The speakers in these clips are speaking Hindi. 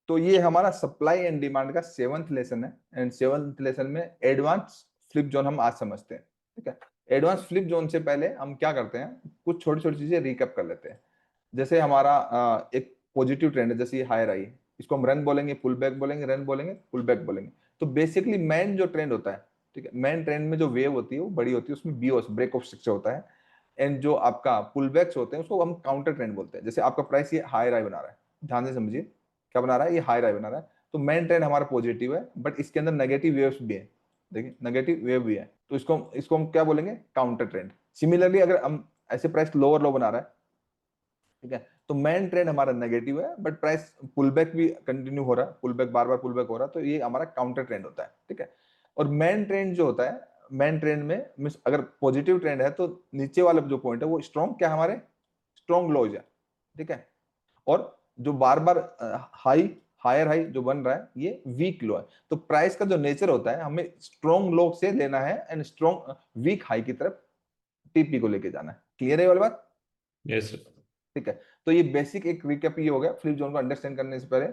तो ये हमारा सप्लाई एंड डिमांड का 7th लेसन है, एंड 7th लेसन में एडवांस फ्लिप जोन हम आज समझते हैं। ठीक है, एडवांस फ्लिप जोन से पहले हम क्या करते हैं, कुछ छोटी छोटी चीजें रिकैप कर लेते हैं। जैसे हमारा एक पॉजिटिव ट्रेंड है, जैसे ये हायर आई, इसको हम रन बोलेंगे, पुल बैक बोलेंगे, रन बोलेंगे, पुल बैक बोलेंगे। तो बेसिकली मेन जो ट्रेंड होता है, ठीक है, मेन ट्रेंड में जो वेव होती है वो बड़ी होती है, उसमें बीओस ब्रेक ऑफ स्ट्रक्चर होता है। एंड जो आपका पुल बैक्स होते हैं उसको हम काउंटर ट्रेंड बोलते हैं। जैसे आपका प्राइस ये हायर आई बना रहा है, ध्यान से समझिए क्या बना रहा है, ये हायर आई बना रहा है, तो मेन ट्रेंड हमारा पॉजिटिव है, बट इसके अंदर नेगेटिव वेव्स भी है। देखिए नेगेटिव वेव भी है, तो इसको इसको हम क्या बोलेंगे, काउंटर ट्रेंड। सिमिलरली अगर हम ऐसे प्राइस लोअर लो बना रहा है, ठीक है, तो मेन ट्रेंड हमारा नेगेटिव है, बट प्राइस पुल बैक भी कंटिन्यू हो रहा है, पुल बैक बार बार पुल बैक हो रहा है, तो ये हमारा काउंटर ट्रेंड होता है। ठीक है, और मेन ट्रेंड जो होता है, मेन ट्रेंड में मींस अगर पॉजिटिव ट्रेंड है तो नीचे वाला जो पॉइंट है वो स्ट्रॉन्ग क्या हमारे स्ट्रॉन्ग लोज है। ठीक है, और जो बार बार हाई हायर हाई जो बन रहा है ये वीक लो है। तो प्राइस का जो नेचर होता है, हमें स्ट्रॉन्ग लो से लेना है एंड स्ट्रॉन्ग वीक हाई की तरफ टीपी को लेके जाना है। क्लियर है ये वाली बात? यस। ठीक है, तो ये बेसिक एक रिकैप ये हो गया फ्लिप जोन को अंडरस्टैंड करने से पहले।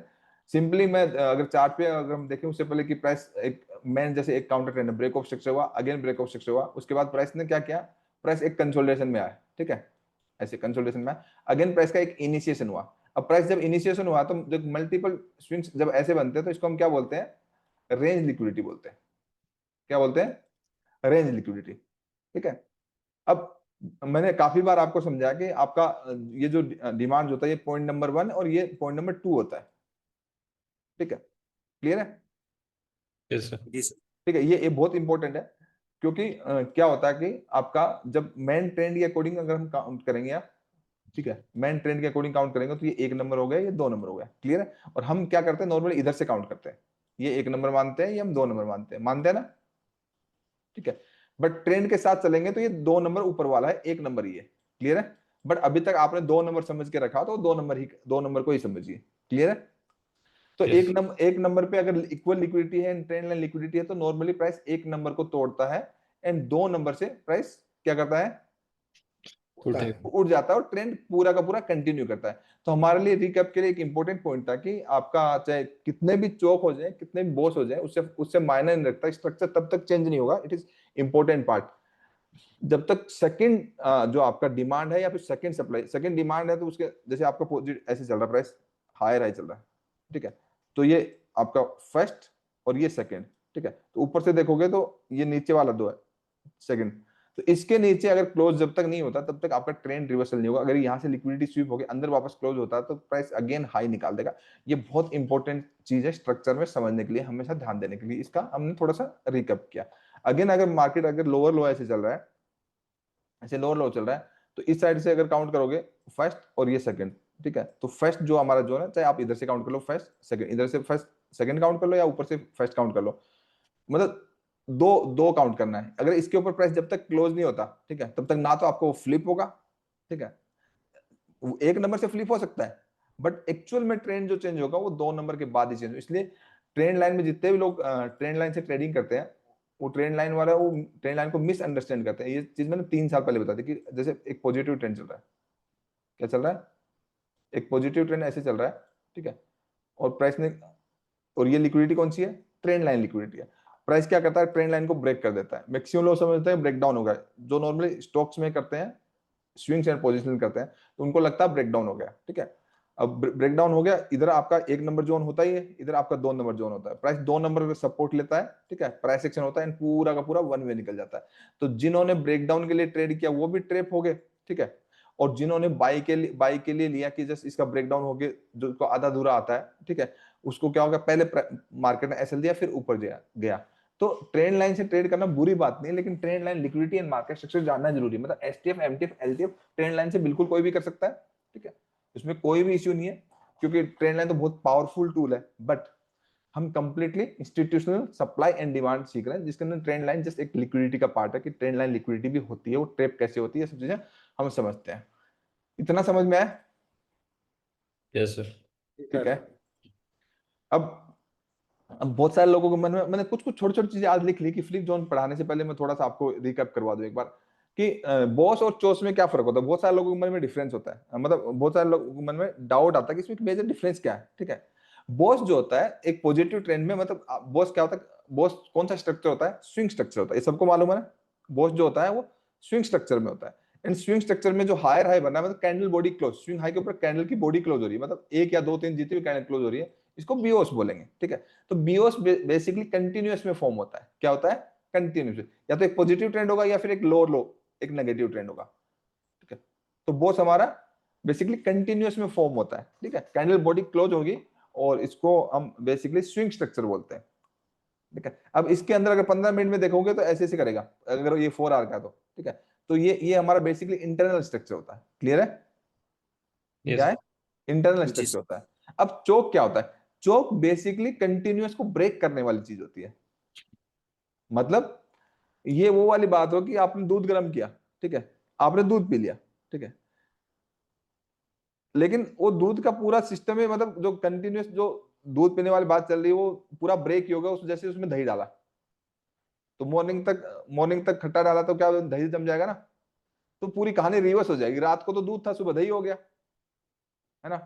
सिंपली मैं अगर चार्ट पे अगर हम देखें उससे पहले कि प्राइस एक मैन जैसे एक counter trend break of structure हुआ, अगेन ब्रेक ऑफ स्ट्रक्चर हुआ, उसके बाद प्राइस ने क्या किया, प्राइस एक कंसोलिडेशन में आया। ठीक है, ऐसे कंसोलिडेशन में अगेन प्राइस का एक इनिशिएशन हुआ। अब प्राइस जब इनिशिएशन हुआ तो जब मल्टीपल स्विंग्स जब ऐसे बनते हैं तो इसको हम क्या बोलते हैं, रेंज लिक्विडिटी बोलते हैं। क्या बोलते हैं, रेंज लिक्विडिटी। ठीक है, अब मैंने काफी बार आपको समझाया कि आपका ये जो डिमांड होता है ये पॉइंट नंबर 1 और ये पॉइंट नंबर 2 होता है। ठीक है, क्लियर है? Yes sir. जी सर। ठीक है, ये बहुत इंपॉर्टेंट है, क्योंकि क्या होता है कि आपका जब मेन ट्रेंड के अकॉर्डिंग अगर हम काउंट करेंगे आप, ठीक है, मेन ट्रेंड के अकॉर्डिंग काउंट करेंगे तो ये 1 नंबर हो गया, ये 2 नंबर हो गया। क्लियर है? और हम क्या करते हैं, नॉर्मली इधर से काउंट करते हैं, ये 1 नंबर मानते हैं, ये हम 2 नंबर मानते हैं ना। ठीक है, बट ट्रेंड के साथ चलेंगे तो ये 2 नंबर ऊपर वाला है, 1 नंबर ही है। क्लियर है? बट अभी तक आपने 2 नंबर समझ के रखा तो 2 नंबर को ही समझिए। क्लियर है? तो यस। एक नंबर पे अगर इक्वल लिक्विडिटी है, ट्रेंड लाइन लिक्विडिटी है, तो नॉर्मली प्राइस 1 नंबर को तोड़ता है एंड 2 नंबर से प्राइस क्या करता है, उड़ जाता है और ट्रेंड पूरा का पूरा कंटिन्यू करता है। तो हमारे लिए रिकैप के लिए एक इंपॉर्टेंट पॉइंट था कि आपका चाहे कितने भी चौक हो जाए, कितने भी बॉस हो जाए, उससे उससे मायने नहीं रखता, स्ट्रक्चर तब तक चेंज नहीं होगा। It is important part. जब तक सेकंड जो आपका डिमांड है या फिर सेकंड सप्लाई, सेकंड डिमांड है तो उसके जैसे आपका ऐसे चल रहा है, प्राइस हायर हाई चल रहा है। ठीक है, तो ये आपका फर्स्ट और ये सेकंड। ठीक है, तो ऊपर से देखोगे तो ये नीचे वाला 2 है, सेकंड। तो इसके नीचे अगर क्लोज जब तक नहीं होता तब तक आपका ट्रेंड रिवर्सल नहीं होगा। अगर यहाँ से लिक्विडिटी स्वीप होकर अंदर वापस क्लोज होता है तो प्राइस अगेन हाई निकाल देगा। ये बहुत इंपॉर्टेंट चीज है स्ट्रक्चर में समझने के लिए, हमेशा ध्यान देने के लिए। इसका हमने थोड़ा सा रिकैप किया। अगेन अगर मार्केट अगर लोअर लो ऐसे चल रहा है, ऐसे लोअर लो चल रहा है, तो इस साइड से अगर काउंट करोगे फर्स्ट और ये सेकंड, ठीक है, तो फर्स्ट जो हमारा जोन है, चाहे आप इधर से काउंट कर लो फर्स्ट सेकंड, इधर से फर्स्ट सेकंड काउंट कर लो या ऊपर से फर्स्ट काउंट कर लो, मतलब दो दो काउंट करना है। अगर इसके ऊपर प्राइस जब तक क्लोज नहीं होता, ठीक है, तब तक ना तो आपको फ्लिप होगा, ठीक है, 1 नंबर से फ्लिप हो सकता है, बट एक्चुअल में ट्रेंड जो चेंज होगा वो 2 नंबर के बाद ही चेंज हो। इसलिए ट्रेंड लाइन में जितने भी लोग ट्रेंड लाइन से ट्रेडिंग करते हैं, वो ट्रेंड लाइन वाला वो ट्रेंड लाइन को मिसअंडरस्टैंड करते हैं। ये चीज मैंने 3 साल पहले बता दी कि जैसे एक पॉजिटिव ट्रेंड चल रहा है, क्या चल रहा है, एक पॉजिटिव ट्रेंड ऐसे चल रहा है, ठीक है, और प्राइस ने, और ये लिक्विडिटी कौन सी है, ट्रेंड लाइन लिक्विडिटी है। प्राइस क्या करता है, ट्रेंड लाइन को ब्रेक कर देता है। मैक्सिमम लोग समझते हैं ब्रेक डाउन हो गया, जो नॉर्मली स्टॉक्स में करते हैं, स्विंग्स एंड पोजीशन करते हैं, तो उनको लगता है ब्रेक डाउन हो गया। ठीक है, अब ब्रेक डाउन हो गया, इधर आपका 1 नंबर जोन होता ही है, इधर आपका 2 नंबर जोन होता है। प्राइस 2 नंबर का सपोर्ट लेता है, ठीक है, प्राइस एक्शन होता है एंड पूरा का पूरा वन वे निकल जाता है। तो जिन्होंने ब्रेक डाउन के लिए ट्रेड किया वो भी ट्रैप हो गए, ठीक है, और जिन्होंने बाई के लिए लिया कि जस्ट इसका ब्रेकडाउन हो गया, जो आधा अधूरा आता है, ठीक है, उसको क्या होगा, पहले मार्केट ने एसएल दिया फिर ऊपर गया। तो ट्रेंड लाइन से ट्रेड करना बुरी बात नहीं, लेकिन trend line liquidity and market structure जानना जरूरी है। मतलब STF MTF LTF trend line से बिल्कुल कोई भी कर सकता है, ठीक है, इसमें कोई भी इश्यू नहीं है, क्योंकि ट्रेंड लाइन तो बहुत पावरफुल टूल है। बट हम completely institutional supply and demand सीख रहे हैं, जिसके अंदर ट्रेंड लाइन जस्ट एक लिक्विडिटी का पार्ट है कि ट्रेंड लाइन लिक्विडिटी भी होती है, वो ट्रेप कैसे होती है, सब चीजें हम समझते हैं। इतना समझ में आया? Yes sir. ठीक है, अब बहुत सारे लोगों को मन में, मैंने कुछ कुछ छोटी छोटी चीजें आज लिख ली कि फ्लिप जोन पढ़ाने से पहले मैं थोड़ा सा आपको रिकैप करवा दूं एक बार कि बॉस और चोस में क्या फर्क होता है। बहुत सारे लोगों के मन में डिफरेंस होता है, मतलब बहुत सारे लोगों के मन में डाउट आता है कि इसमें मेजर डिफरेंस क्या है। ठीक है, बॉस जो होता है एक पॉजिटिव ट्रेंड में, मतलब बॉस क्या होता है, बॉस कौन सा स्ट्रक्चर होता है, स्विंग स्ट्रक्चर होता है, ये सबको मालूम है ना। बॉस जो होता है वो स्विंग स्ट्रक्चर में होता है। एंड स्विंग स्ट्रक्चर में जो हायर हाई बना है, मतलब candle body close, swing high के ऊपर कैंडल की बॉडी क्लोज हो रही है, मतलब एक या दो तीन जितनी भी कैंडल क्लोज हो रही है, इसको बीओस बोलेंगे, ठीक है। तो बीओस बेसिकली कंटिन्यूअस में फॉर्म होता है, क्या होता है, कंटिन्यूस, या तो एक पॉजिटिव ट्रेंड होगा या फिर एक लो लो एक नेगेटिव ट्रेंड होगा, ठीक है। तो बॉस हमारा बेसिकली कंटिन्यूअस में फॉर्म होता है, ठीक है, कैंडल बॉडी क्लोज होगी और इसको हम बेसिकली स्विंग स्ट्रक्चर बोलते हैं, ठीक है। अब इसके अंदर अगर 15 मिनट में देखोगे तो ऐसे ऐसे करेगा, अगर ये 4 आवर का, तो ठीक है। तो ये हमारा बेसिकली इंटरनल स्ट्रक्चर होता है, क्लियर है, क्या यस है, इंटरनल जी स्ट्रक्चर होता है। अब चोक क्या होता है, चोक बेसिकली कंटिन्यूअस को ब्रेक करने वाली चीज होती है। मतलब ये वो वाली बात हो कि आपने दूध गर्म किया, ठीक है, आपने दूध पी लिया, ठीक है, लेकिन वो दूध का पूरा सिस्टम है, मतलब जो कंटिन्यूअस जो दूध पीने वाली बात चल रही है वो पूरा ब्रेक ही होगा उस, जैसे उसमें दही डाला, तो मॉर्निंग तक खट्टा डाला तो क्या दही जम जाएगा ना, तो पूरी कहानी रिवर्स हो जाएगी, रात को तो दूध था सुबह दही हो गया, है ना।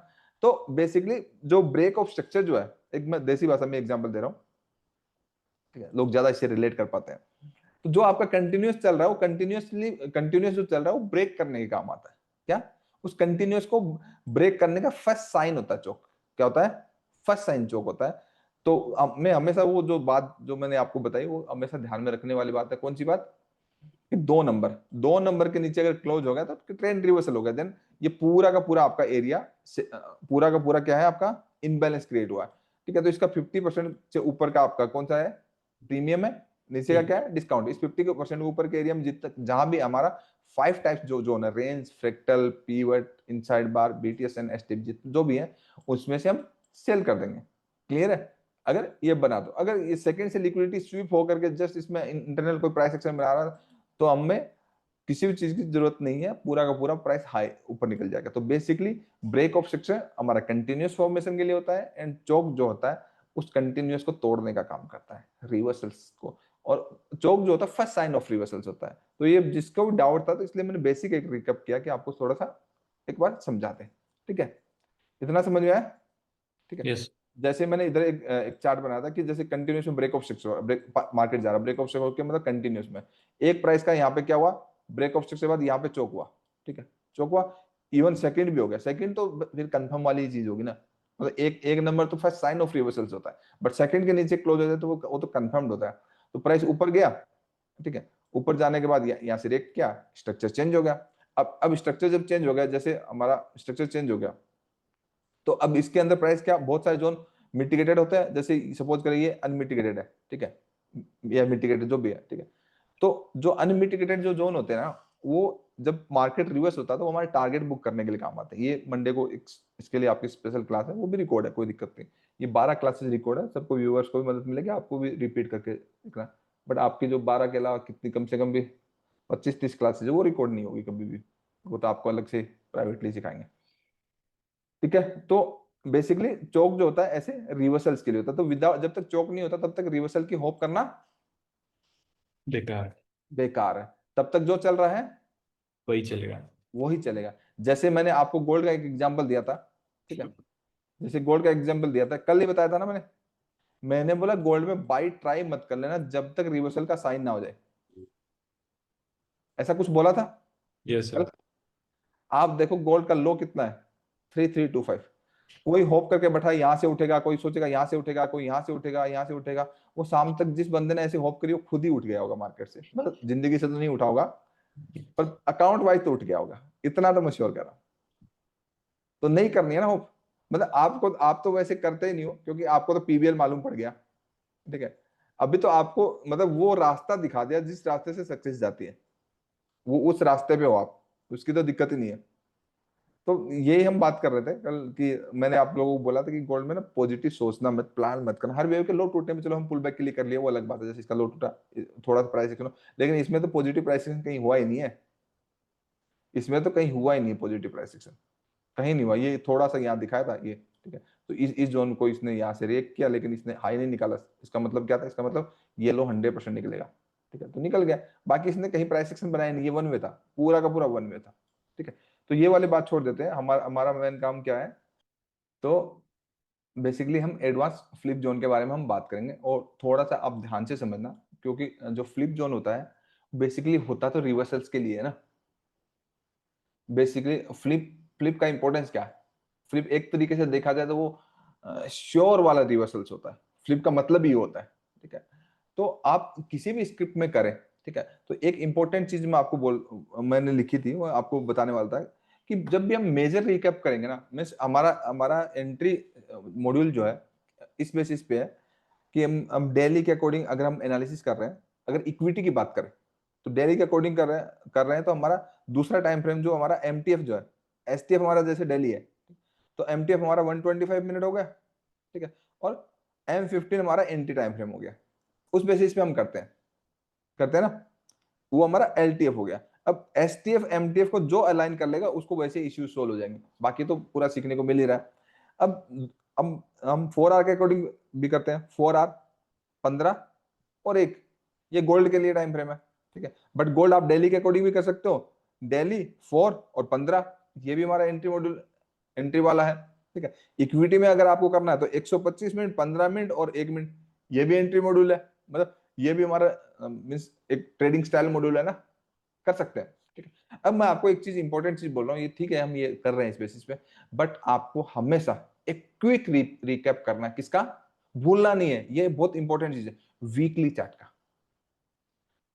तो बेसिकली जो ब्रेक ऑफ स्ट्रक्चर जो है, एक मैं देसी भाषा में एग्जांपल दे रहा हूँ, ठीक है, लोग ज्यादा इससे रिलेट कर पाते हैं। तो जो आपका कंटिन्यूअस चल रहा है वो कंटिन्यूअस जो चल रहा है वो ब्रेक करने के काम आता है, क्या, उस कंटिन्यूअस को ब्रेक करने का फर्स्ट साइन होता है चोक, क्या होता है, फर्स्ट साइन चोक होता है। तो मैं हमेशा वो जो बात जो मैंने आपको बताई वो हमेशा ध्यान में रखने वाली बात है, कौन सी बात, कि 2 नंबर के नीचे अगर क्लोज हो गया तो ट्रेंड रिवर्सल हो गया, देन ये पूरा का पूरा आपका एरिया पूरा का पूरा क्या है, आपका इनबैलेंस क्रिएट हुआ है, ठीक है। तो इसका 50% से ऊपर का आपका कौन सा है, प्रीमियम है, नीचे का क्या है, डिस्काउंट। इस 50% ऊपर के एरिया में जितना जहां भी हमारा 5 टाइप्स जो जोन है, range, fractal, pivot, inside bar, BTS and STP जो भी है, उसमें से हम सेल कर देंगे, क्लियर है। अगर ये बना दो, अगर ये सेकंड से लिक्विडिटी स्वीप होकर के जस्ट इसमें इंटरनल कोई प्राइस एक्शन बना रहा, तो हमें किसी भी चीज की जरूरत नहीं है, पूरा का पूरा प्राइस हाई ऊपर निकल जाएगा। तो बेसिकली ब्रेक ऑफ स्ट्रक्चर हमारा कंटिन्यूअस फॉर्मेशन के लिए होता है, एंड चोक जो होता है उस कंटिन्यूअस को तोड़ने का काम करता है, रिवर्सल्स को। और चोक जो होता है फर्स्ट साइन ऑफ रिवर्सल्स होता है। तो ये जिसको भी डाउट था तो इसलिए मैंने बेसिक एक रिकअप किया कि आपको थोड़ा सा एक बार समझाते हैं, ठीक है, इतना समझ में आया, ठीक है। यस जैसे मैंने इधर एक चार्ट बनाया था कि जैसे कंटिन्यूस में break of structure, break market जा रहा है, ब्रेक ऑफ स्ट्रक्चर मतलब कंटिन्यूस में एक प्राइस का यहाँ पे क्या हुआ, ब्रेक ऑफ स्ट्रक्चर के बाद यहाँ पे चौक हुआ, ठीक है, चौक हुआ, इवन सेकंड भी हो गया, सेकंड तो फिर कंफर्म वाली चीज होगी ना, मतलब एक एक नंबर तो फर्स्ट साइन ऑफ रिवर्सल्स होता है, बट सेकंड के नीचे क्लोज हो जाए तो वो तो कंफर्म्ड होता है। तो प्राइस ऊपर गया, ठीक है, ऊपर जाने के बाद यहाँ से रेट क्या, स्ट्रक्चर चेंज हो गया। अब स्ट्रक्चर जब चेंज हो गया, जैसे हमारा स्ट्रक्चर चेंज हो गया, तो अब इसके अंदर प्राइस क्या, बहुत सारे जोन मिटिगेटेड होते हैं, जैसे सपोज करिए ये अनमिटिगेटेड है, ठीक है, या मिटिगेटेड जो भी है, ठीक है। तो जो अनमिटिगेटेड जो जोन होते हैं ना, वो जब मार्केट रिवर्स होता है तो वो हमारे टारगेट बुक करने के लिए काम आते हैं। ये मंडे को इसके लिए आपकी स्पेशल क्लास है, वो भी रिकॉर्ड है, कोई दिक्कत नहीं। ये 12 क्लासेस रिकॉर्ड है, सबको व्यूअर्स को भी मदद मिलेगी, आपको भी रिपीट करके देखना। बट आपकी जो 12 के अलावा कितनी कम से कम भी 25-30 क्लासेस है वो रिकॉर्ड नहीं होगी कभी भी, वो तो आपको अलग से प्राइवेटली सिखाएंगे, ठीक है। तो बेसिकली चौक जो होता है ऐसे रिवर्सल्स के लिए होता है, तो विदाउट जब तक चौक नहीं होता तब तक रिवर्सल की होप करना बेकार बेकार है, तब तक जो चल रहा है वही चलेगा। वही चलेगा। जैसे मैंने आपको गोल्ड का एक एग्जांपल दिया था, ठीक है, जैसे गोल्ड का एग्जांपल दिया था कल ही बताया था ना मैंने, मैंने बोला गोल्ड में बाई ट्राई मत कर लेना जब तक रिवर्सल का साइन ना हो जाए, ऐसा कुछ बोला था यस कल। सर। आप देखो गोल्ड का लो कितना है, 3325। कोई होप करके बैठा यहाँ से उठेगा, कोई सोचेगा यहाँ से उठेगा, कोई यहाँ से उठेगा, यहाँ से उठेगा। वो शाम तक जिस बंदे ने ऐसे होप करी वो खुद ही उठ गया होगा मार्केट से, मतलब जिंदगी से तो नहीं उठा होगा पर अकाउंट वाइज तो उठ गया होगा, इतना तो मैं श्योर कर रहा हूं। तो नहीं करनी है ना होप, मतलब आपको, आप तो वैसे करते ही नहीं हो क्योंकि आपको तो पीवीएल मालूम पड़ गया, ठीक है। अभी तो आपको मतलब वो रास्ता दिखा दिया जिस रास्ते से सक्सेस जाती है, वो उस रास्ते पे हो आप, उसकी तो दिक्कत ही नहीं है। तो यही हम बात कर रहे थे कल कि मैंने आप लोगों को बोला था कि गोल्ड में ना पॉजिटिव सोचना मत, प्लान मत करना। हर वेव के लो टूटने में चलो हम पुल बैक के लिए कर लिए, वो अलग बात है, जैसे इसका लो टूटा थोड़ा सा प्राइस एक्शन, लेकिन इसमें तो पॉजिटिव प्राइस एक्शन कहीं हुआ ही नहीं है, इसमें तो कहीं हुआ ही नहीं है पॉजिटिव प्राइस एक्शन, कहीं नहीं हुआ। ये थोड़ा सा यहाँ दिखाया था ये, ठीक है, तो इस जोन को इसने यहाँ से रेक किया लेकिन इसने हाई नहीं निकाला, इसका मतलब क्या था, इसका मतलब ये लो 100% निकलेगा, ठीक है, तो निकल गया। बाकी इसने कहीं प्राइस एक्शन बनाया नहीं, ये वन वे था, पूरा का पूरा वन वे था, ठीक है। तो ये वाली बात छोड़ देते हैं, हमारा हमारा मेन काम क्या है, तो बेसिकली हम एडवांस फ्लिप जोन के बारे में हम बात करेंगे, और थोड़ा सा आप ध्यान से समझना, क्योंकि जो फ्लिप जोन होता है बेसिकली होता तो रिवर्सल्स के लिए है ना। बेसिकली फ्लिप फ्लिप का इंपॉर्टेंस क्या है? फ्लिप एक तरीके से देखा जाए तो वो श्योर वाला रिवर्सल्स होता है। फ्लिप का मतलब ही होता है, ठीक है। तो आप किसी भी स्क्रिप्ट में करें, ठीक है, तो एक इंपॉर्टेंट चीज मैं आपको मैंने लिखी थी, वो आपको बताने वाला था कि जब भी हम मेजर रिकैप करेंगे ना, मीन्स हमारा हमारा एंट्री मॉड्यूल जो है इस बेसिस पे है कि हम डेली के अकॉर्डिंग अगर हम एनालिसिस कर रहे हैं, अगर इक्विटी की बात करें तो डेली के अकॉर्डिंग कर रहे हैं तो हमारा दूसरा टाइम फ्रेम जो हमारा एमटीएफ जो है, एसटीएफ हमारा जैसे डेली है, तो एमटीएफ हमारा 125 मिनट हो गया, ठीक है, और M15 हमारा एंटी टाइम फ्रेम हो गया। उस बेसिस पे हम करते हैं ना, वो हमारा एलटीएफ हो गया। अब एसटीएफ एमटीएफ को जो अलाइन कर लेगा उसको वैसे इश्यूज सोल्व हो जाएंगे, बाकी तो पूरा सीखने को मिल ही रहा है। अब हम 4 आवर के अकॉर्डिंग भी करते हैं, 4 आवर, 15 और 1, ये गोल्ड के लिए टाइम फ्रेम है, ठीक है। बट गोल्ड आप डेली के अकॉर्डिंग भी कर सकते हो, डेली 4 और 15, ये भी हमारा एंट्री मॉड्यूल एंट्री वाला है, ठीक है। इक्विटी में अगर आपको करना है तो 125 मिनट, 15 मिनट और 1 मिनट, ये भी एंट्री मॉड्यूल है, मतलब ये भी हमारा मीन्स एक ट्रेडिंग स्टाइल मॉड्यूल है ना, कर सकते हैं, ठीक है। अब मैं आपको एक चीज इंपॉर्टेंट चीज बोल रहा हूँ, ये ठीक है हम ये कर रहे हैं इस बेसिस पे, बट आपको हमेशा एक क्विक रिकैप करना है, किसका? भूलना नहीं है, ये बहुत इंपॉर्टेंट चीज है, वीकली चार्ट का।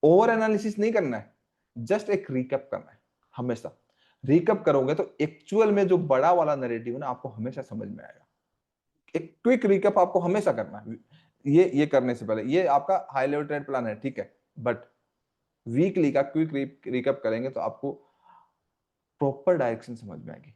ओवर एनालिसिस नहीं करना है, जस्ट एक रिकैप करना है। हमेशा रिकैप करोगे तो एक्चुअल में जो बड़ा वाला नैरेटिव है ना, आपको हमेशा समझ में आएगा। एक क्विक रिकैप आपको हमेशा करना है, ये करने से पहले, ये आपका हाई लेवल ट्रेड प्लान है, ठीक है, बट वीकली का क्विक रिकैप करेंगे तो आपको प्रॉपर डायरेक्शन समझ में आएगी।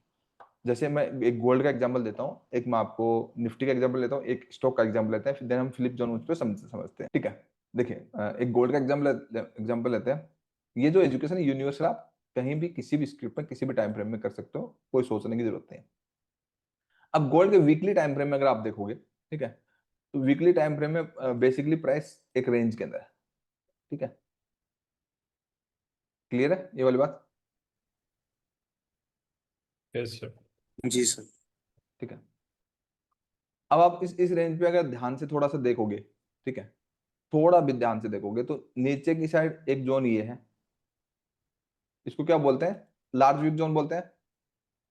जैसे मैं एक गोल्ड का एग्जांपल देता हूँ, एक मैं आपको निफ्टी का एग्जांपल देता हूँ, एक स्टॉक का एग्जांपल लेते हैं, फिर देन हम फ्लिप जोन उस पर समझते हैं, ठीक है। देखिए एक गोल्ड का एग्जांपल लेते हैं। ये जो एजुकेशन है यूनिवर्सल, आप कहीं भी किसी भी स्क्रिप्ट में किसी भी टाइम फ्रेम में कर सकते हो, कोई सोचने की जरूरत नहीं है। अब गोल्ड के वीकली टाइम फ्रेम में अगर आप देखोगे, ठीक है, तो वीकली टाइम फ्रेम में बेसिकली प्राइस एक रेंज के अंदर है, ठीक है। क्लियर है ये वाली बात? Yes sir. जी सर। ठीक है। अब आप इस रेंज पे अगर ध्यान से थोड़ा सा देखोगे, ठीक है, थोड़ा भी ध्यान से देखोगे तो नीचे की साइड एक जोन ये है, इसको क्या बोलते हैं? लार्ज वीक जोन बोलते हैं।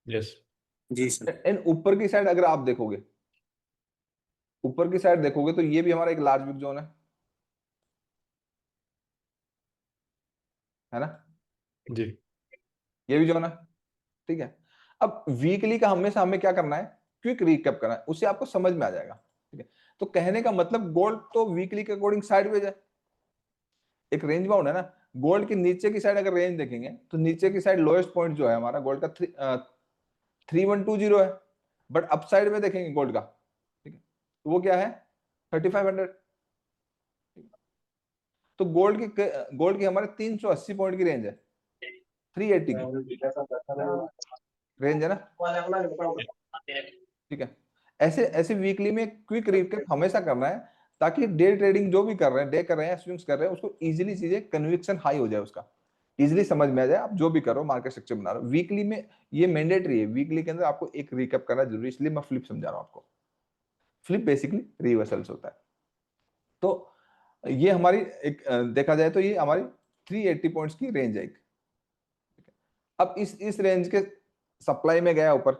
यस। Ji sir. एंड ऊपर की साइड अगर आप देखोगे, ऊपर की साइड देखोगे तो ये भी हमारा एक लार्ज वीक जोन है ना, जी। ये भी जोन है, ठीक है। अब वीकली का हमेशा हमें क्या करना है? क्विक रिकैप करना है, उससे आपको समझ में आ जाएगा, ठीक है। तो कहने का मतलब गोल्ड तो वीकली के अकॉर्डिंग साइडवेज है, एक रेंज बाउंड है ना। गोल्ड के नीचे की साइड अगर रेंज देखेंगे तो नीचे की साइड लोएस्ट पॉइंट जो है हमारा गोल्ड का 3120 है, बट अपसाइड में देखेंगे गोल्ड का, ठीक है, तो वो क्या है? 3500। तो गोल्ड की हमारे 380 पॉइंट की रेंज है, 380 की रेंज है ना, ठीक है। ऐसे ऐसे वीकली में क्विक रिकैप हमेशा करना है, ताकि डे ट्रेडिंग जो भी कर रहे हैं, डे कर रहे हैं, स्विंग्स कर रहे हैं, उसको इजीली चीजें कन्विक्शन हाई हो जाए, उसका इजीली समझ में आ जाए, आप जो भी करो मार्केट स्ट्रक्चर बना रहे हो वीकली में, ये मैंडेटरी है, वीकली के अंदर आपको एक रिकैप करना जरूरी, इसलिए मैं फ्लिप समझा रहा हूं आपको। फ्लिप बेसिकली रिवर्सल्स होता है। तो ये हमारी एक देखा जाए तो ये हमारी 380 पॉइंट्स की रेंज है एक। अब इस रेंज के सप्लाई में गया ऊपर,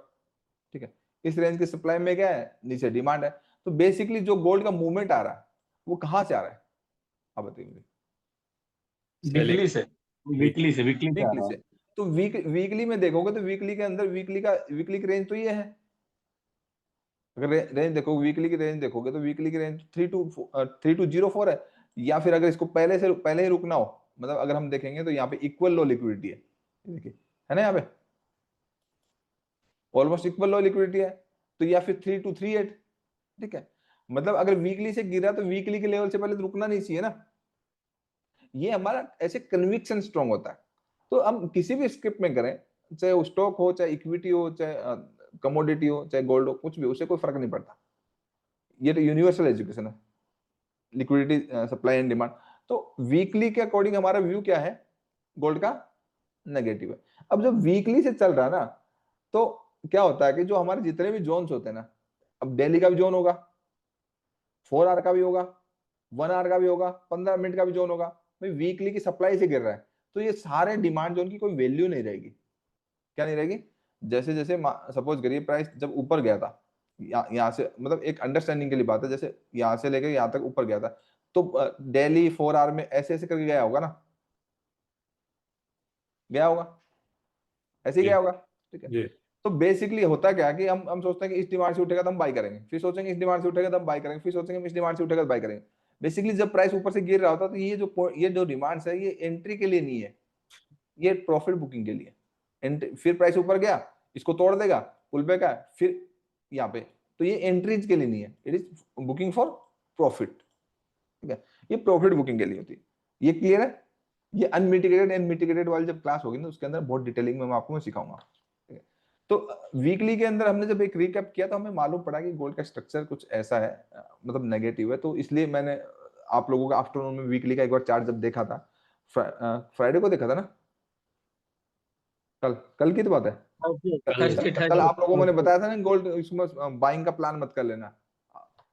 ठीक है, इस रेंज के सप्लाई में गया है, नीचे डिमांड है, तो बेसिकली जो गोल्ड का मूवमेंट आ रहा है वो कहां से आ रहा है? अब बताइए मुझे। वीकली से वीकली से आ वीकली रहा से। है। तो वीकली में देखोगे तो वीकली के अंदर वीकली की रेंज तो ये है। अगर रेंज देखो, वीकली की रेंज देखोगे तो वीकली की रेंज 3204 है, या फिर अगर इसको पहले ही रुकना हो, मतलब अगर हम देखेंगे तो यहाँ पे इक्वल लो लिक्विडिटी है, देखिए, है ना, यहाँ पे ऑलमोस्ट इक्वल लो लिक्विडिटी है, तो या फिर 3238, ठीक है। मतलब अगर वीकली से गिरा तो वीकली के लेवल से पहले तो रुकना नहीं चाहिए ना, ये हमारा ऐसे कन्विक्शन स्ट्रांग होता है। तो हम किसी भी स्क्रिप्ट में करें, चाहे वो स्टॉक हो, चाहे इक्विटी हो, चाहे कमोडिटी हो, चाहे गोल्ड हो, कुछ भी, उससे कोई फर्क नहीं पड़ता, ये तो यूनिवर्सल एजुकेशन है, लिक्विडिटी, सप्लाई एंड डिमांड। तो वीकली के अकॉर्डिंग हमारा व्यू क्या है? गोल्ड का नेगेटिव है। अब जब वीकली से चल रहा है ना, तो क्या होता है कि जो हमारे जितने भी जोन्स होते हैं ना, अब डेली का भी जोन होगा, 4 आवर का भी होगा, 1 आवर का भी होगा, 15 मिनट का भी जोन होगा। भाई वीकली की सप्लाई से गिर रहा है, तो ये सारे डिमांड जोन की कोई वैल्यू नहीं रहेगी। क्या नहीं रहेगी? जैसे जैसे सपोज करिए प्राइस जब ऊपर गया था, यहाँ से मतलब एक अंडरस्टैंडिंग के लिए बात है, जैसे यहाँ से लेकर यहाँ तक ऊपर गया था, तो डेली 4 आवर में ऐसे ऐसे करके गया होगा ना, गया होगा, ऐसे ही जी गया होगा, ठीक है। जी तो बेसिकली होता क्या है कि हम सोचते हैं कि इस डिमांड से उठेगा तो हम बाई करेंगे, फिर सोचेंगे इस डिमांड से उठेगा तो हम बाई करेंगे, फिर सोचेंगे इस डिमांड से उठेगा तो बाई करेंगे। बेसिकली जब प्राइस ऊपर से गिर रहा होता है तो ये जो डिमांड्स है ये एंट्री के लिए नहीं है, ये प्रॉफिट बुकिंग के लिए। एंट्री, फिर प्राइस ऊपर गया, इसको तोड़ देगा, पुल बैक है, फिर यहाँ पे, तो ये एंट्रीज के लिए नहीं है, it is booking for profit, ठीक है। ये प्रॉफिट बुकिंग के लिए होती है। ये क्लियर है? ये अनमिटिगेटेड एंड मिटिगेटेड वाली जब क्लास होगी ना उसके अंदर बहुत डिटेलिंग में मैं आपको सिखाऊंगा, ठीक है। तो वीकली के अंदर हमने जब एक रिकैप किया तो हमें मालूम पड़ा कि गोल्ड का स्ट्रक्चर कुछ ऐसा है, मतलब नेगेटिव है, तो इसलिए मैंने आप लोगों का आफ्टरनून में वीकली का एक बार चार्ट जब देखा था, फ्राइडे को देखा था ना, कल कल की तो बात है, कल आप लोगों ने बताया था ना गोल्ड इसमें बाइंग का प्लान मत कर लेना,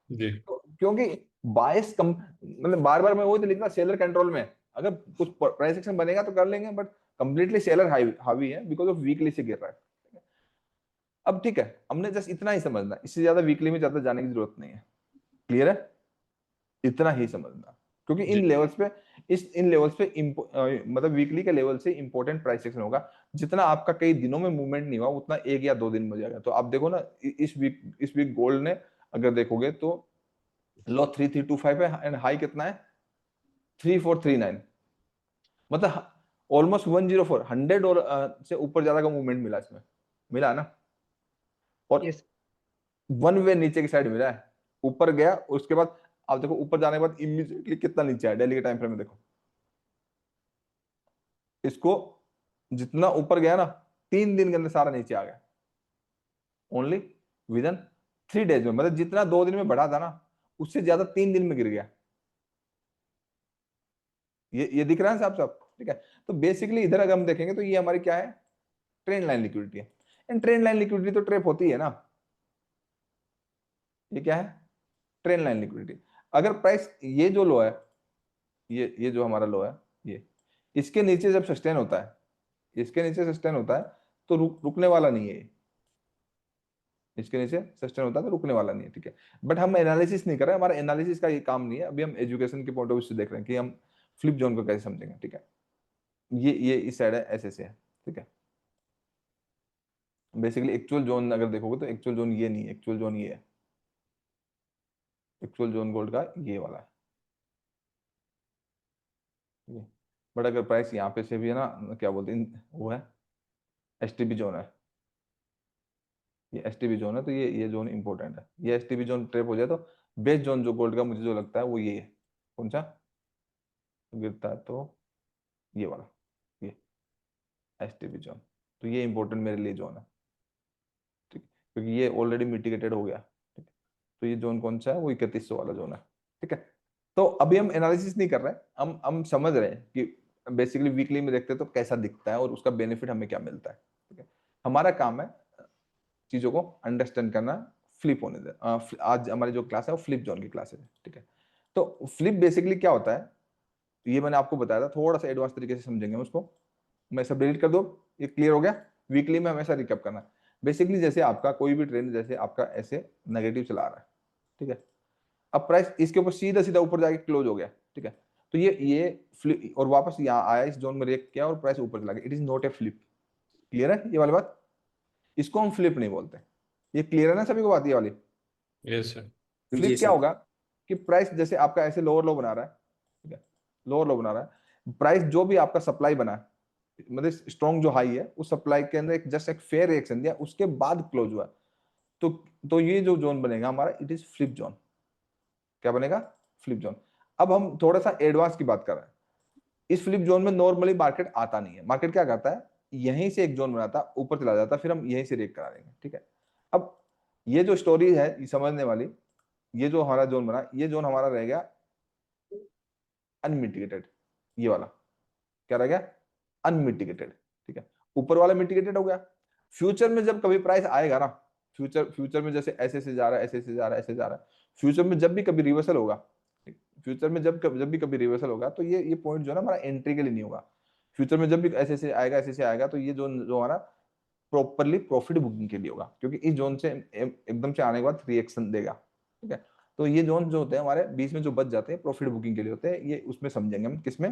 जी तो क्योंकि बायस कम, मतलब बार बार मैं वो तो लिखना सेलर कंट्रोल में है। अगर कुछ प्राइस एक्शन बनेगा तो कर लेंगे, बट कंप्लीटली सेलर हावी है बिकॉज ऑफ वीकली से गिर रहा है। अब ठीक है, हमने जस्ट इतना ही समझना है, इससे ज्यादा वीकली में ज्यादा जाने की जरूरत नहीं है। क्लियर है? इतना ही समझना, क्योंकि जी इन लेवल्स पे मतलब वीकली के लेवल से इंपॉर्टेंट प्राइस एक्शन होगा। जितना आपका कई दिनों में मूवमेंट नहीं हुआ उतना 1 या 2 दिन में हो जाएगा। तो आप देखो ना, इस वीक गोल्ड ने अगर देखोगे तो लो 3325 है एंड हाई कितना है 3439, मतलब ऑलमोस्ट 104, $100 से ऊपर ज्यादा का मूवमेंट मिला इसमें, मिला ना। और यस वन वे नीचे की साइड मिला है, ऊपर गया उसके बाद आप देखो ऊपर जाने के बाद इमीडिएटली कितना नीचे है डेली के टाइम फ्रेम में, देखो इसको जितना ऊपर गया ना 3 दिन के अंदर सारा नीचे आ गया, ओनली विद इन 3 डेज में, मतलब जितना 2 दिन में बढ़ा था ना उससे ज्यादा 3 दिन में गिर गया। ये दिख रहा है साहब साहब, ठीक है। तो बेसिकली इधर अगर हम देखेंगे तो ये हमारी क्या है, ट्रेंड लाइन लिक्विडिटी है। एंड ट्रेंड लाइन लिक्विडिटी तो ट्रेप होती है ना, ये क्या है, ट्रेंड लाइन लिक्विडिटी। अगर प्राइस ये जो लो है, ये जो हमारा लो है, ये इसके नीचे जब सस्टेन होता है, इसके नीचे सस्टेन होता है तो रुकने वाला नहीं है ये, इसके नीचे सस्टेन होता है तो रुकने वाला नहीं है, ठीक है। बट हम एनालिसिस नहीं कर रहे हैं, हमारा एनालिसिस का ये काम नहीं है, अभी हम एजुकेशन के पॉइंट ऑफ व्यू से देख रहे हैं कि हम फ्लिप जोन को कैसे समझेंगे, ठीक है। ये इस साइड है, ऐसे से है, ठीक है। बेसिकली एक्चुअल जोन अगर देखोगे तो एक्चुअल जोन ये नहीं है, एक्चुअल जोन ये है, एक्चुअल जोन गोल्ड का ये वाला है, ठीक है। बट अगर प्राइस यहाँ पे से भी है ना, क्या बोलते हैं वो है एसटीबी जोन है, ये एसटीबी जोन है, तो ये जोन इंपॉर्टेंट है। ये एसटीबी जोन ट्रेप हो जाए तो बेस्ट जोन जो गोल्ड का मुझे जो लगता है वो ये है, कौन सा गिरता है तो ये वाला, ये एसटीबी जोन, तो ये इंपॉर्टेंट मेरे लिए जोन है, ठीक है, क्योंकि ये ऑलरेडी मिटिगेटेड हो गया, ठीक है। तो ये जोन कौन सा है, वो 3100 वाला जोन है, ठीक है। तो अभी हम एनालिसिस नहीं कर रहे हैं, हम समझ रहे हैं कि बेसिकली वीकली में देखते हैं तो कैसा दिखता है और उसका बेनिफिट हमें क्या मिलता है, ठीक है। हमारा काम है चीजों को अंडरस्टैंड करना, फ्लिप होने दे। आज हमारी जो क्लास है वो फ्लिप जोन की क्लास है, ठीक है। तो फ्लिप बेसिकली क्या होता है, ये मैंने आपको बताया था, थोड़ा सा एडवांस तरीके से समझेंगे हम उसको। मैं सब डिलीट कर दो, ये क्लियर हो गया। वीकली में हमेशा रिकैप करना है। बेसिकली जैसे आपका कोई भी ट्रेंड जैसे आपका ऐसे नेगेटिव चला रहा है, ठीक है। अब प्राइस इसके ऊपर सीधा सीधा ऊपर जाके क्लोज हो गया, ठीक है। तो ये फ्लिप और वापस यहाँ आया, इस जोन में रिएक्ट किया और प्राइस ऊपर चला गया, it is not a flip. Clear है ये वाली बात? इसको हम फ्लिप नहीं बोलते। ये क्लियर है ना सभी को बात ये वाली? यस सर फ्लिप जी क्या सर। होगा कि प्राइस जैसे आपका ऐसे लोअर लो बना रहा है, ठीक है, लोअर लो बना रहा है, प्राइस जो भी आपका सप्लाई बना है, मतलब स्ट्रॉन्ग जो हाई है उस सप्लाई के अंदर एक जस्ट एक फेयर रिएक्शन दिया, उसके बाद क्लोज हुआ, तो ये जो जोन बनेगा हमारा, इट इज फ्लिप जोन। क्या बनेगा? Flip zone. अब हम थोड़ा सा एडवांस की बात कर रहे हैं। इस फ्लिप जोन में नॉर्मली मार्केट आता नहीं है। मार्केट क्या करता है, यहीं से एक जोन बनाता है, ऊपर चला जाता है, फिर हम यहीं से रेक करा देंगे, ठीक है। अब ये जो स्टोरी है ये समझने वाली, ये जो हमारा जोन बना, ये जोन हमारा रह गया अनमिटिगेटेड, ये वाला क्या रह गया, अनमिटिगेटेड, ठीक है। ऊपर वाला मिटिगेटेड हो गया। फ्यूचर में जब कभी प्राइस आएगा ना, फ्यूचर में जैसे ऐसे से जा रहा है, ऐसे से जा रहा है, ऐसे जा रहा है, फ्यूचर में जब भी कभी रिवर्सल होगा, फ्यूचर में जब भी कभी रिवर्सल होगा, तो ये पॉइंट जो है ना हमारा एंट्री के लिए नहीं होगा। फ्यूचर में जब भी ऐसे से आएगा, ऐसे से आएगा, तो ये जो हमारा प्रॉपरली प्रॉफिट बुकिंग के लिए होगा, क्योंकि इस जोन से एकदम से आने के बाद रिएक्शन देगा। ठीक है, तो ये जोन जो होते हैं हमारे बीच में जो बच जाते हैं प्रॉफिट बुकिंग के लिए होते हैं, ये उसमें समझेंगे हम किसमें,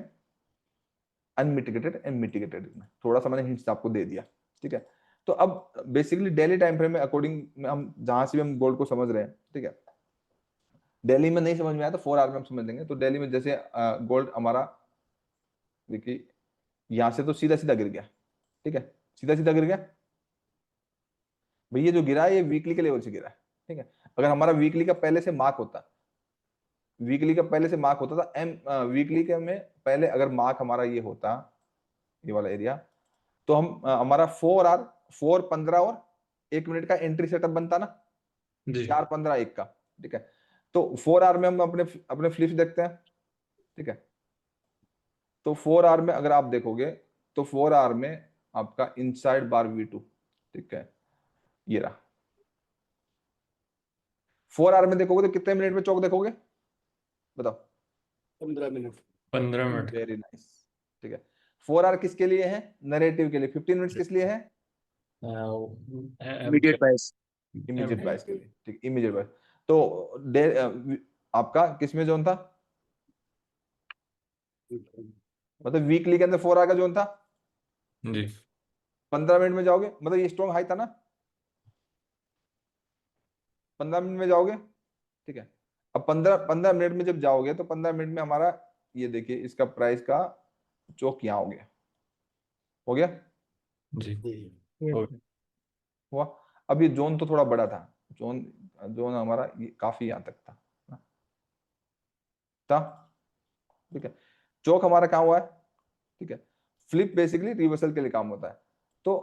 अनमिटिगेटेड एंड मिटिगेटेड में। थोड़ा सा मैंने हिंट्स आपको दे दिया। ठीक है, तो अब बेसिकली डेली टाइम फ्रेम में अकॉर्डिंग हम जहां से भी हम गोल्ड को समझ रहे हैं, ठीक है, डेली में नहीं समझ में आया तो 4 आवर में हम समझ लेंगे। तो डेली में जैसे गोल्ड हमारा देखिए यहां से तो सीधा सीधा गिर गया, ठीक है, सीधा सीधा गिर गया भैया, जो गिरा है ये वीकली के लेवल से गिरा है। ठीक है, अगर हमारा वीकली का पहले से मार्क होता, वीकली का पहले से मार्क होता था वीकली के में पहले अगर मार्क हमारा ये होता, ये वाला एरिया, तो हम हमारा 4 आवर 4:15 और 1 मिनट का एंट्री सेटअप बनता ना, जी 4:15 1 का। ठीक है, तो 4 आवर में हम अपने अपने फ्लिप्स देखते हैं। ठीक है, तो 4 आवर में अगर आप देखोगे तो 4 आवर में आपका इनसाइड बार V2, ठीक है, ये रहा। 4 आवर में देखोगे तो कितने मिनट में चौक देखोगे, बताओ? 15 मिनट। 15 minute very nice. ठीक है, 4 आवर किसके लिए है, नरेटिव के लिए। 15 मिनट्स किस लिए है, इमीडिएट प्राइस। इमीडिएट बाइस के लिए। ठीक, इमीडिएट बाइस। तो आपका किसमें जोन था, मतलब वीकली के अंदर 4 आवर का जोन था। जी 15 मिनट में जाओगे, मतलब ये स्ट्रॉन्ग हाई था ना, 15 मिनट में जाओगे। ठीक है, अब 15 मिनट में जब जाओगे तो 15 मिनट में हमारा ये देखिए इसका प्राइस का चौक यहाँ हो गया, हो गया, जी हुआ। अब ये जोन तो थोड़ा बड़ा था, जोन जोन हमारा ये काफी यहाँ तक था। ठीक है, चौक हमारा कहाँ हुआ है। ठीक है, फ्लिप बेसिकली रिवर्सल के लिए काम होता है। तो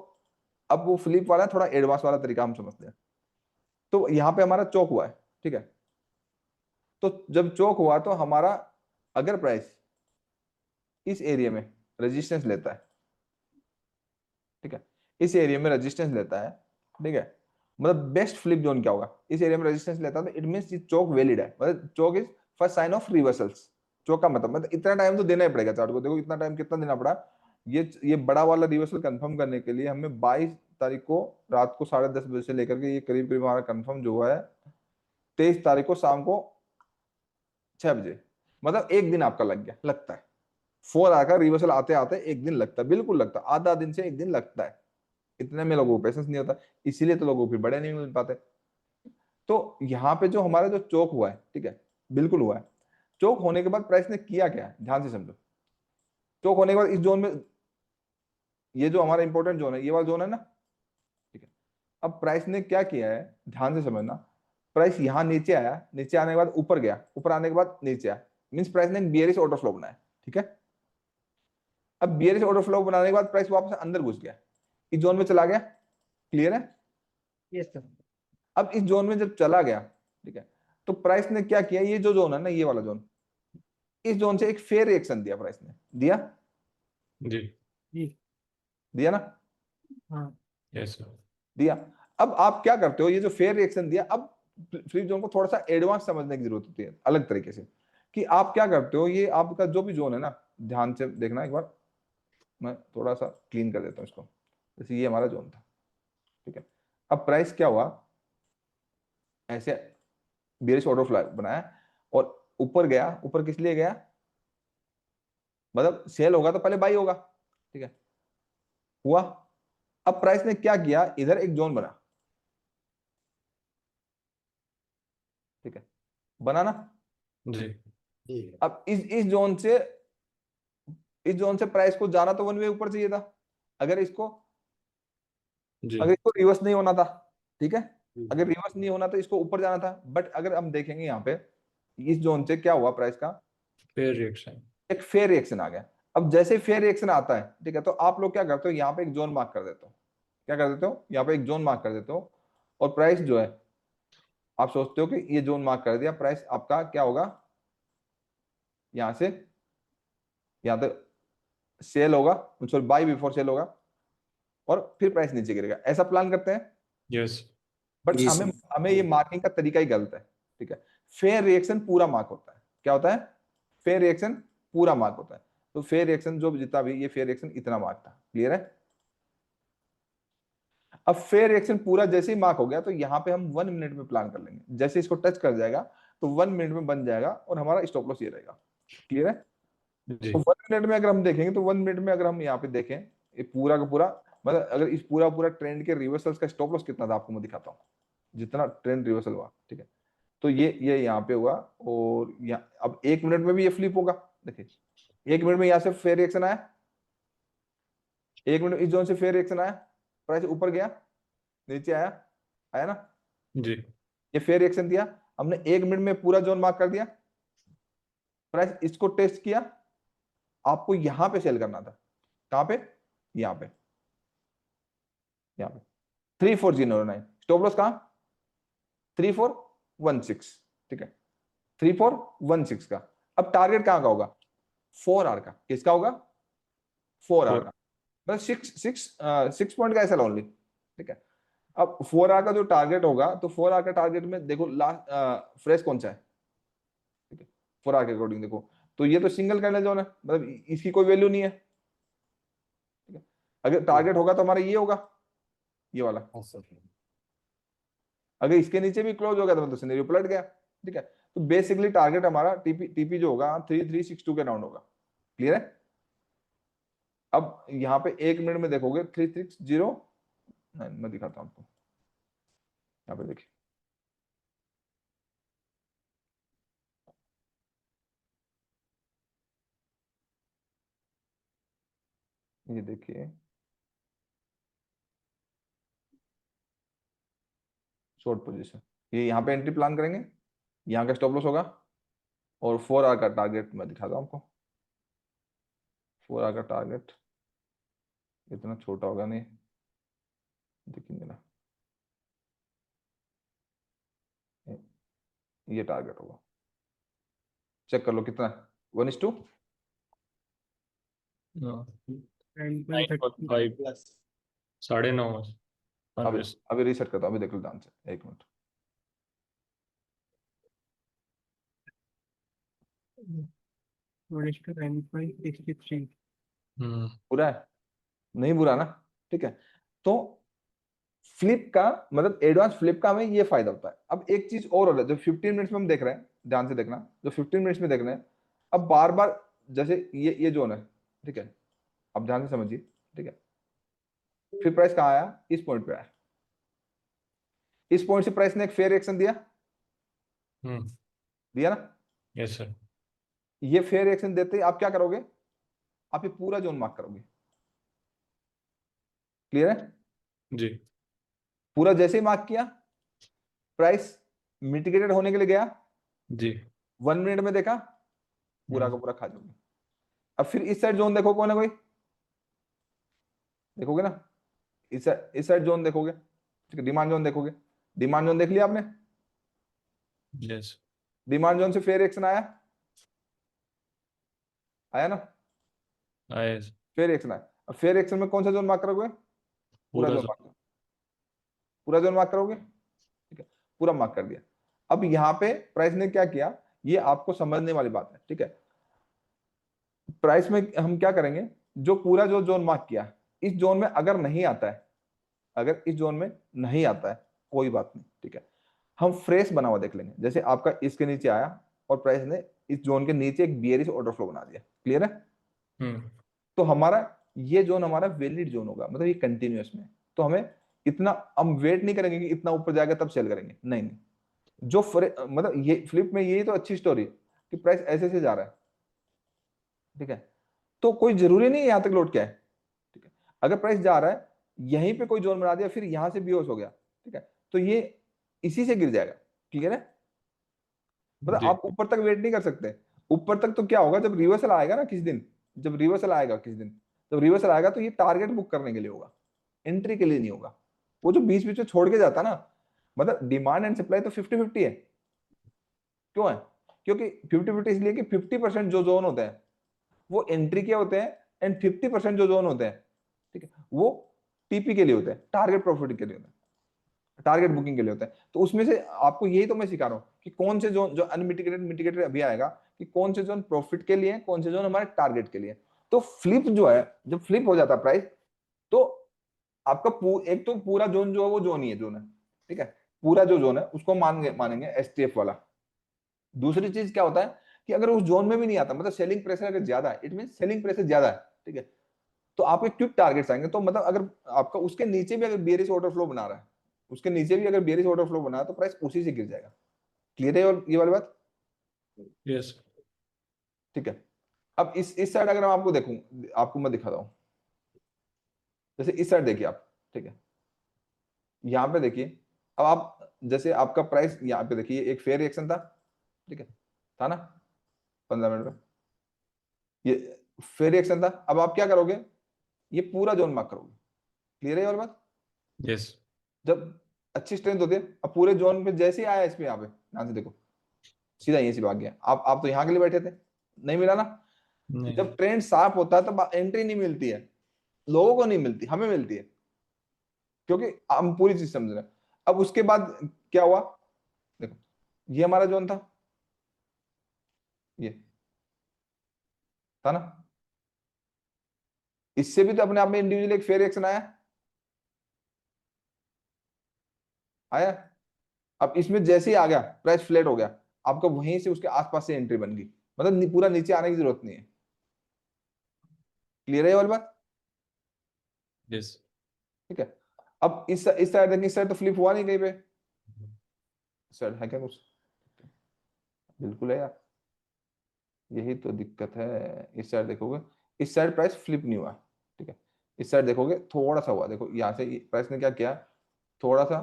अब वो फ्लिप वाला थोड़ा एडवांस वाला तरीका हम समझते हैं। तो यहाँ पे हमारा चौक हुआ है। ठीक है, तो जब चौक हुआ तो हमारा अगर प्राइस इस एरिया में रेजिस्टेंस लेता है, ठीक है, इस एरिया में रेजिस्टेंस लेता है, ठीक है, मतलब बेस्ट फ्लिप जोन क्या होगा, इस एरिया में रेजिस्टेंस लेता है, तो इट मींस चौक वैलिड है, मतलब चौक is first sign of reversals. चौक का मतलब इतना टाइम तो देना ही पड़ेगा चार्ट को। देखो इतना टाइम कितना देना पड़ा, ये बड़ा वाला रिवर्सल कंफर्म करने के लिए हमें 22 तारीख को रात को 10:30 बजे से लेकर के ये करीब करीब हमारा कंफर्म जो हुआ है 23 तारीख को शाम को 6 बजे, मतलब एक दिन आपका लग गया, लगता है। 4 आकर रिवर्सल आते आते एक दिन लगता है, बिल्कुल लगता है, आधा दिन से एक दिन लगता है। इतने में लोगों को पेशेंस नहीं होता, इसीलिए तो लोगों को फिर बड़े नहीं मिल पाते। तो यहाँ पे जो हमारा जो चौक हुआ है, ठीक है, बिल्कुल हुआ है। चौक होने के बाद प्राइस ने किया क्या है, ध्यान से समझो। चौक होने के बाद इस जोन में, ये जो हमारा इंपॉर्टेंट जोन है, ये वाला जोन है ना, ठीक है, अब प्राइस ने क्या किया है, ध्यान से समझना। प्राइस यहाँ नीचे आया, नीचे आने के बाद ऊपर गया, ऊपर आने के बाद नीचे आया, मींस प्राइस ने बियरिश ऑर्डर फ्लो बनाया। ठीक है, अब बियरिश ऑर्डर फ्लो बनाने के बाद प्राइस वापस अंदर घुस गया, इस जोन में चला गया। क्लियर है? Yes sir. अब इस जोन में जब चला गया, ठीक है, तो प्राइस ने क्या किया, ये जो जोन है ना, ये वाला जोन, इस जोन से एक फेयर रिएक्शन दिया प्राइस ने, दिया जी दिया ना, हाँ यस सर दिया। अब आप क्या करते हो, ये जो फेयर रिएक्शन दिया, अब फ्लिप जोन को थोड़ा सा एडवांस समझने की जरूरत होती है अलग तरीके से, कि आप क्या करते हो, ये आपका जो भी जोन है ना, ध्यान से देखना एक बार, मैं थोड़ा सा क्लीन कर देता हूँ इसको। जैसे ये हमारा जोन था, ठीक है, अब प्राइस क्या हुआ, ऐसे बेरिश ऑर्डर फ्लो बनाया और ऊपर गया। ऊपर किस लिए गया, मतलब सेल होगा तो पहले बाई होगा। ठीक है, हुआ। अब प्राइस ने क्या किया, इधर एक जोन बना, ठीक है, बना ना। जी अब इस जोन से प्राइस को जाना तो वन वे ऊपर चाहिए था, अगर इसको जी अगर इसको रिवर्स नहीं होना था। ठीक है, अगर रिवर्स नहीं होना तो इसको ऊपर जाना था, बट अगर हम देखेंगे यहाँ पे इस जोन से क्या हुआ, प्राइस का फेयर रिएक्शन एक फेयर रिएक्शन आ गया। अब जैसे फेयर रिएक्शन आता है, ठीक है, तो आप लोग क्या करते हो, यहाँ पे एक जोन मार्क कर देते हो। क्या कर देते हो, यहाँ पे एक जोन मार्क कर देते हो, और प्राइस जो है आप सोचते हो कि ये जोन मार्क कर दिया, प्राइस आपका क्या होगा, यहाँ से यहाँ तक सेल होगा, सॉरी बाई बिफोर सेल होगा, और फिर प्राइस नीचे गिरेगा, ऐसा प्लान करते हैं। यस बट जी हमें सर। हमें ये मार्किंग का तरीका ही गलत है, ठीक है। फेयर रिएक्शन पूरा मार्क होता है। क्या होता है? फेयर रिएक्शन पूरा मार्क होता है। तो फेयर रिएक्शन जो जितना भी, ये फेयर रिएक्शन इतना मार्क था। क्लियर है? अब फेयर रिएक्शन पूरा जैसे ही मार्क हो गया तो यहाँ पे हम 1 मिनट में प्लान कर लेंगे। जैसे इसको टच कर जाएगा तो 1 मिनट में बन जाएगा और हमारा स्टॉप लॉस ये रहेगा। क्लियर है? जी तो 1 मिनट में अगर हम देखेंगे तो 1 मिनट में अगर हम यहाँ पे देखें, ये पूरा का पूरा, मतलब अगर इस पूरा पूरा ट्रेंड के रिवर्सल्स का स्टॉप लॉस कितना था आपको मैं दिखाता हूँ। जितना ट्रेंड रिवर्सल हुआ, ठीक है, तो ये यहाँ पे हुआ और यहाँ अब 1 मिनट में भी ये फ्लिप होगा। देखिए 1 मिनट में यहाँ से फेयर रिएक्शन आया, 1 मिनट इस जोन से फेयर रिएक्शन आया, प्राइस ऊपर गया, नीचे आया, आया ना, जी ये फेयर रिएक्शन दिया। हमने 1 मिनट में पूरा जोन मार्क कर दिया, प्राइस इसको टेस्ट किया, आपको यहां पे सेल करना था। कहां पे? यहाँ पे, यहाँ पे 3409। स्टॉप लॉस कहां? 3416, ठीक है, 3416 का। अब टारगेट कहां का होगा? 4 आवर का। किसका होगा? 4 आवर का, बस 6 पॉइंट का ऐसा ओनली, ठीक है। अब 4 आवर का जो टारगेट होगा, तो 4 आवर का टारगेट में देखो लास्ट फ्रेश कौन सा है, ठीक है, 4 आवर के अकॉर्डिंग देखो, तो ये तो सिंगल कैंडल जोन है, मतलब इसकी कोई वैल्यू नहीं है, ठीक है। अगर टारगेट होगा तो हमारा ये होगा, ये वाला। हाँ सर। अगर इसके नीचे भी क्लोज हो गया तो मतलब सिनेरियो पलट गया, ठीक है। तो बेसिकली टारगेट हमारा टीपी जो होगा 3362 के राउंड होगा। क्लियर है? अब यहाँ पे 1 मिनट में देखोगे 360, मैं दिखाता हूं आपको, यहाँ पे देखिए, ये देखिए शॉर्ट पोजीशन, ये यहाँ पे एंट्री प्लान करेंगे, यहाँ का स्टॉप लॉस होगा और 4 आवर का टारगेट मैं दिखाता हूँ आपको। 4 आवर का टारगेट इतना छोटा होगा नहीं, देखिए मेरा ये टारगेट होगा, चेक कर लो कितना है, 1:2। 9.5 9:30 अभी बस। अभी रिसेट करता हूँ, अभी देख लो ध्यान से, 1 मिनट। 1:9.63। बुरा है? नहीं बुरा ना, ठीक है। तो फ्लिप का मतलब एडवांस फ्लिप का हमें ये फायदा होता है। अब एक चीज और हो रहा है, जो 15 मिनट्स में हम देख रहे हैं, ध्यान से देखना, जो 15 मिनट्स में देख रहे हैं, अब बार बार जैसे ये जोन है, ठीक है, अब ध्यान से समझिए, ठीक है। फिर प्राइस कहाँ आया? इस पॉइंट पे आया, इस पॉइंट से प्राइस ने एक फेयर रिएक्शन दिया, दिया ना। Yes sir. ये फेयर रिएक्शन देते ही आप क्या करोगे? आप ये पूरा जोन मार्क करोगे। क्लियर है? जी पूरा जैसे ही मार्क किया, प्राइस मिटिगेटेड होने के लिए गया, जी 1 मिनट में देखा, पूरा का पूरा खा जाओगे। अब फिर इस साइड जोन देखो, कोई ना कोई देखोगे ना, इस साइड जोन देखोगे, ठीक है, डिमांड जोन देखोगे, डिमांड जोन देख लिया आपने, यस डिमांड जोन से फेयर रिएक्शन आया, आया ना, आए फेयर रिएक्शन आया। अब फेयर रिएक्शन में कौन सा जोन मार्क करोगे? पूरा पूरा जोन मार्क, पूरा जोन मार्क करोगे, ठीक है, पूरा मार्क कर दिया। अब यहाँ पे प्राइस ने क्या किया, ये आपको समझने वाली बात है, ठीक है। प्राइस में हम क्या करेंगे, जो पूरा जो जोन मार्क किया, इस जोन में अगर नहीं आता है, अगर इस जोन में नहीं आता है, कोई बात नहीं, ठीक है, हम फ्रेश बना हुआ देख लेंगे। जैसे आपका इसके नीचे आया और प्राइस ने इस जोन के नीचे एक बियरिश ऑर्डर फ्लो बना दिया। क्लियर है? तो हमारा ये जोन हमारा वैलिड जोन होगा, मतलब ये कंटिन्यूअस में। तो हमें इतना हम वेट नहीं करेंगे कि इतना ऊपर जाएगा तब सेल करेंगे, नहीं नहीं। जो मतलब ये फ्लिप में यही तो अच्छी स्टोरी कि प्राइस ऐसे से जा रहा है, ठीक है, तो कोई जरूरी नहीं है यहां तक लौट के आए, ठीक है। अगर प्राइस जा रहा है, यहीं पे कोई जोन बना दिया, फिर यहां से बेहोश हो गया, ठीक है, तो ये इसी से गिर जाएगा। क्लियर है? मतलब जी आप ऊपर तक वेट नहीं कर सकते। ऊपर तक तो क्या होगा, जब रिवर्सल आएगा ना किस दिन, जब रिवर्सल आएगा किस दिन, जब रिवर्सल आएगा तो ये टारगेट बुक करने के लिए होगा, एंट्री के लिए नहीं होगा। वो जो बीच बीच में छोड़ के जाता ना, मतलब डिमांड एंड सप्लाई तो 50-50 है। क्यों है? क्योंकि 50-50 इसलिए कि 50% जो जोन होते हैं वो एंट्री के होते हैं, एंड 50% जो जोन होते हैं, ठीक है, वो टीपी के लिए होते हैं, टारगेट प्रॉफिट के लिए होते हैं। टारगेट बुकिंग के लिए होता है। तो उसमें से आपको यही तो मैं सिखा रहा हूँ कि कौन से जोन जो अनमिटिगेटेड मिटिगेटेड अभी आएगा कि कौन से जोन प्रॉफिट के लिए है, कौन से जोन हमारे टारगेट के लिए। तो फ्लिप जो है, जब फ्लिप हो जाता है प्राइस, तो आपका एक तो पूरा जोन जो है वो जोन ही है, जोन है, ठीक है, पूरा जो जोन है उसको मानेंगे एसटीएफ वाला। दूसरी चीज क्या होता है कि अगर उस जोन में भी नहीं आता, मतलब सेलिंग प्रेशर अगर ज्यादा है, इट मीन सेलिंग प्रेशर ज्यादा है, ठीक है, तो आपके क्विक टारगेट्स आएंगे। तो मतलब अगर आपका उसके नीचे भी अगर बेरिश ऑर्डर फ्लो बना रहा है, उसके नीचे भी अगर बेरिश ऑर्डर फ्लो बना है, तो प्राइस उसी से गिर जाएगा। क्लियर है ये वाली बात? यस ठीक है। अब इस साइड अगर मैं आपको देखूं, आपको मैं दिखा रहा हूं, जैसे इस साइड देखिए आप, ठीक है, यहाँ पे देखिए, अब आप जैसे आपका प्राइस यहाँ पे देखिए, एक फेयर रिएक्शन था, ठीक है, था ना 15 मिनट में, ये फेयर रिएक्शन था। अब आप क्या करोगे, ये पूरा जोन मार्क करोगे। क्लियर है ये वाली बात? यस जब अच्छी स्ट्रेंथ होती है, अब पूरे जोन पे जैसे ही आया इसमें, यहाँ पे ध्यान से देखो, सीधा यहीं से भाग गया। आप तो यहाँ के लिए बैठे थे, नहीं मिला ना। नहीं जब ट्रेंड साफ होता है तब एंट्री नहीं मिलती है, लोगों को नहीं मिलती, हमें मिलती है, क्योंकि हम पूरी चीज समझ रहे हैं। अब उसके बाद क्या हुआ, देखो, ये हमारा जोन था, ये था ना, इससे भी तो अपने आप में इंडिविजुअल एक फेयर रिएक्शन आया, आया। अब इसमें जैसे ही आ गया, प्राइस फ्लैट हो गया, आपको वहीं से उसके आसपास से एंट्री बन गई, मतलब पूरा नीचे आने की जरूरत नहीं है। क्लियर है ये वाली बात? यस ठीक है। अब इस साइड देखिए, इस साइड तो फ्लिप हुआ नहीं कहीं पे, इस साइड है क्या कुछ? बिल्कुल है यार, यही तो दिक्कत है। इस साइड देखोगे, इस साइड प्राइस फ्लिप नहीं हुआ, ठीक है, इस साइड देखोगे थोड़ा सा हुआ, देखो यहाँ से प्राइस ने क्या किया, थोड़ा सा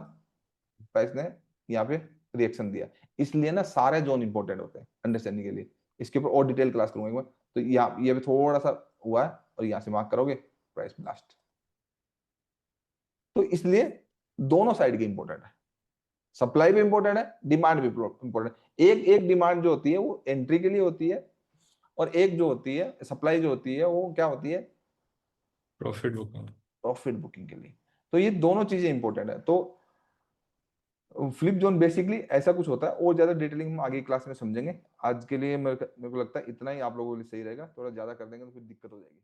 प्राइस ने यहाँ पे रिएक्शन दिया। इसलिए ना सारे जोन इंपॉर्टेंट होते हैं अंडरस्टैंडिंग के लिए। इसके ऊपर और डिटेल क्लास करूंगा एक बार। तो यहाँ ये भी थोड़ा सा हुआ है, और यहाँ से मार्क करोगे प्राइस लास्ट। तो इसलिए दोनों साइड के इंपॉर्टेंट है, सप्लाई भी इंपॉर्टेंट है, डिमांड भी इंपॉर्टेंट है। एक एक डिमांड जो होती है वो एंट्री के लिए होती है, और एक जो होती है सप्लाई जो होती है वो क्या होती है, प्रॉफिट बुकिंग। प्रॉफिट बुकिंग के लिए। तो ये दोनों चीजें इंपॉर्टेंट है। तो फ्लिप जोन बेसिकली ऐसा कुछ होता है, और ज्यादा डिटेलिंग हम आगे क्लास में समझेंगे। आज के लिए मेरे को लगता है इतना ही आप लोगों के लिए सही रहेगा, थोड़ा ज्यादा कर देंगे तो फिर दिक्कत हो जाएगी।